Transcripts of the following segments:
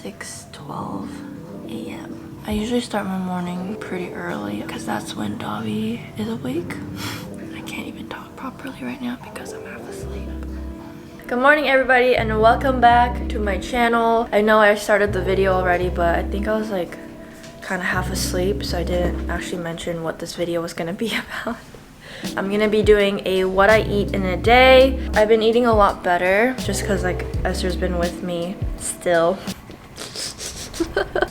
6:12 a.m. I usually start my morning pretty early because that's when Davi is awake. I can't even talk properly right now because I'm half asleep. Good morning everybody and welcome back to my channel. I know I started the video already, but I think I was like kind of half asleep, so I didn't actually mention what this video was gonna be about. I'm gonna be doing a what I eat in a day. I've been eating a lot better just because like Esther's been with me still.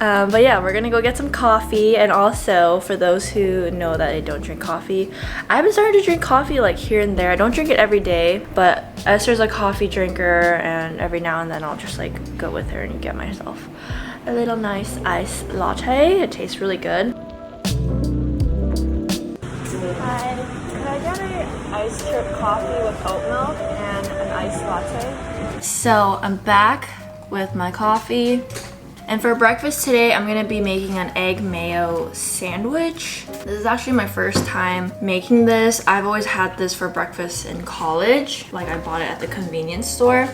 But yeah, we're gonna go get some coffee. And also, for those who know that I don't drink coffee, I've been starting to drink coffee like here and there. I don't drink it every day, but Esther's a coffee drinker, and every now and then I'll just like go with her and get myself a little nice iced latte. It tastes really good. Hi, could I get an iced drip coffee with oat milk and an iced latte? So I'm back with my coffee. And for breakfast today, I'm gonna be making an egg mayo sandwich. This is actually my first time making this. I've always had this for breakfast in college. Like I bought it at the convenience store.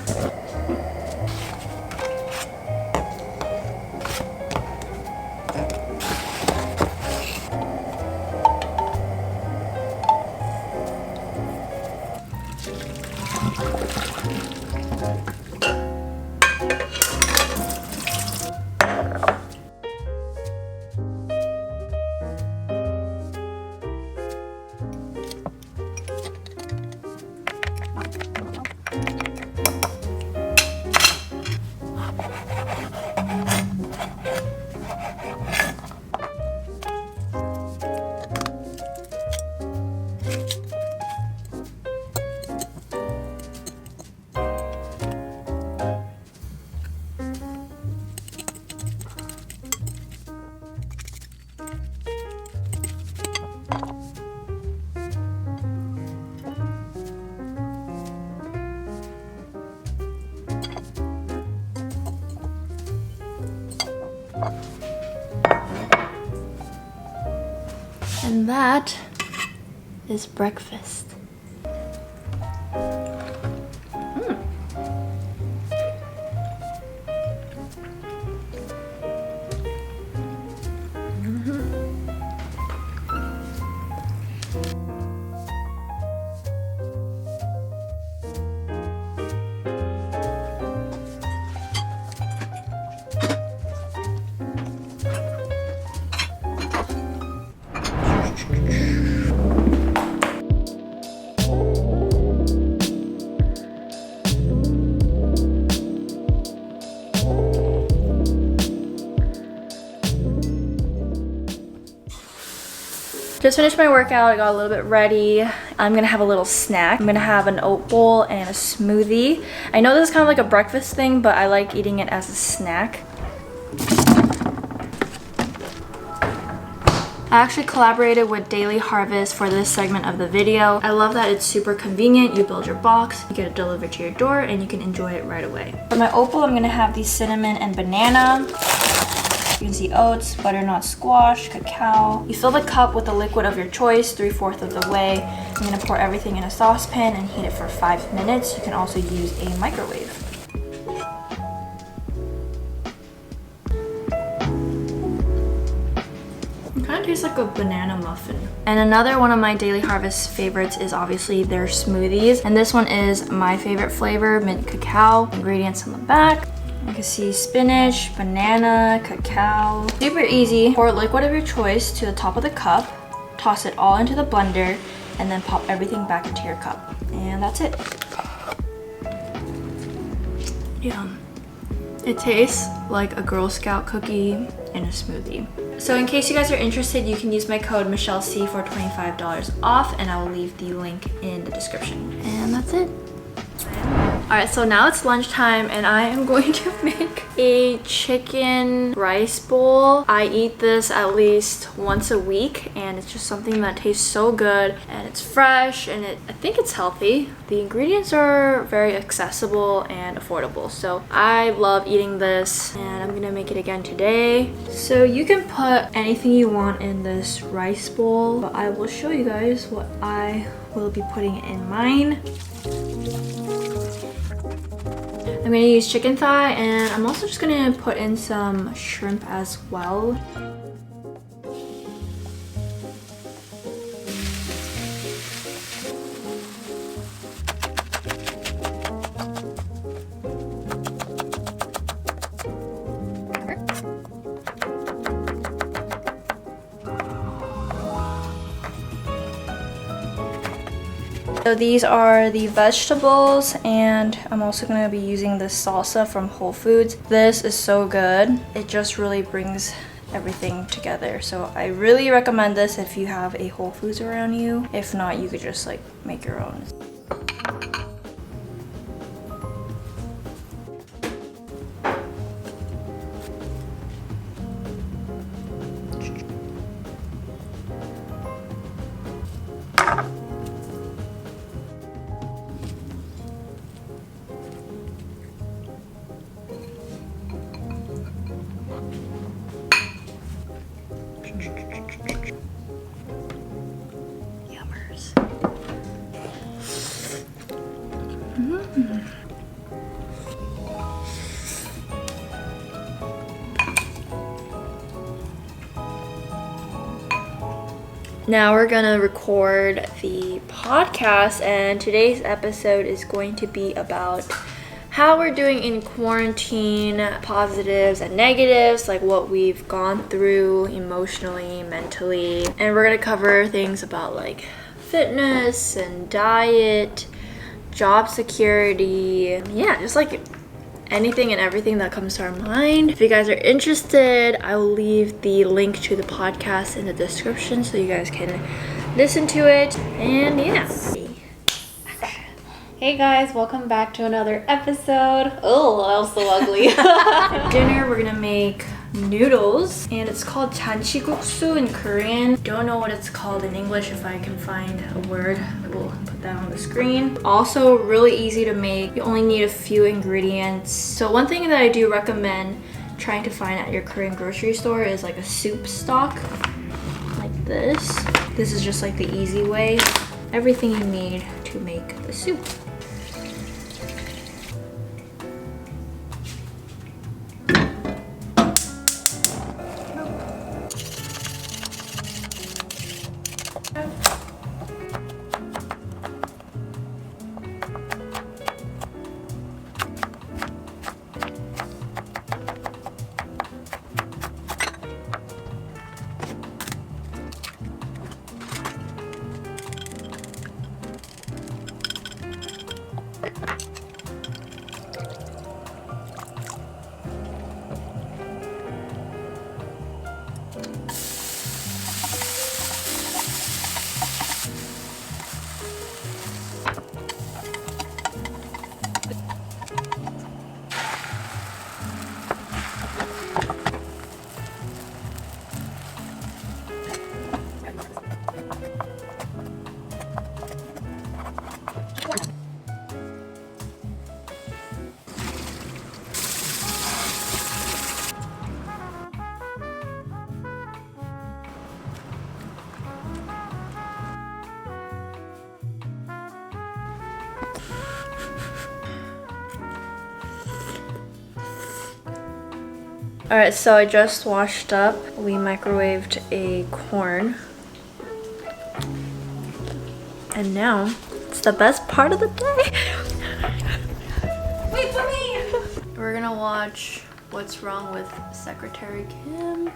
And that is breakfast. Just finished my workout, I got a little bit ready. I'm gonna have a little snack. I'm gonna have an oat bowl and a smoothie. I know this is kind of like a breakfast thing, but I like eating it as a snack. I actually collaborated with Daily Harvest for this segment of the video. I love that it's super convenient. You build your box, you get it delivered to your door, and you can enjoy it right away. For my oat bowl, I'm gonna have the cinnamon and banana. You can see oats, butternut squash, cacao. You fill the cup with the liquid of your choice 3/4 of the way. I'm gonna pour everything in a saucepan and heat it for 5 minutes. You can also use a microwave. It kind of tastes like a banana muffin. And another one of my Daily Harvest favorites is obviously their smoothies. And this one is my favorite flavor, mint cacao. Ingredients on the back. You can see spinach, banana, cacao. Super easy. Pour liquid of your choice to the top of the cup, toss it all into the blender, and then pop everything back into your cup. And that's it. Yum. It tastes like a Girl Scout cookie in a smoothie. So in case you guys are interested, you can use my code MichelleC for $25 off, and I will leave the link in the description. And that's it. Alright, so now it's lunchtime and I am going to make a chicken rice bowl. I eat this at least once a week and it's just something that tastes so good and it's fresh and I think it's healthy. The ingredients are very accessible and affordable, so I love eating this and I'm gonna make it again today. So you can put anything you want in this rice bowl, but I will show you guys what I will be putting in mine. I'm gonna use chicken thigh, and I'm also just gonna put in some shrimp as well. So these are the vegetables, and I'm also going to be using this salsa from Whole Foods. This is so good. It just really brings everything together. So I really recommend this if you have a Whole Foods around you. If not, you could just like make your own. Yummers. Now we're gonna record the podcast, and today's episode is going to be about how we're doing in quarantine, positives and negatives, like what we've gone through emotionally, mentally, and we're gonna cover things about like fitness and diet, job security, yeah, just like anything and everything that comes to our mind. If you guys are interested, I will leave the link to the podcast in the description so you guys can listen to it. And yeah. Hey guys, welcome back to another episode. Oh, that was so ugly. For dinner, we're gonna make noodles, and it's called janchiguksu in Korean. Don't know what it's called in English. If I can find a word, we'll put that on the screen. Also really easy to make. You only need a few ingredients. So one thing that I do recommend trying to find at your Korean grocery store is like a soup stock like this. This is just like the easy way. Everything you need to make the soup. Alright, so I just washed up. We microwaved a corn. And now, it's the best part of the day. Wait for me! We're gonna watch What's Wrong with Secretary Kim.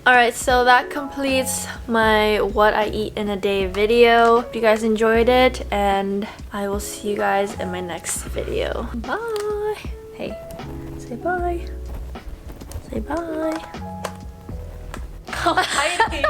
Alright, so that completes my what I eat in a day video. Hope you guys enjoyed it, and I will see you guys in my next video. Bye! Hey, say bye. Say bye. Oh, hiding.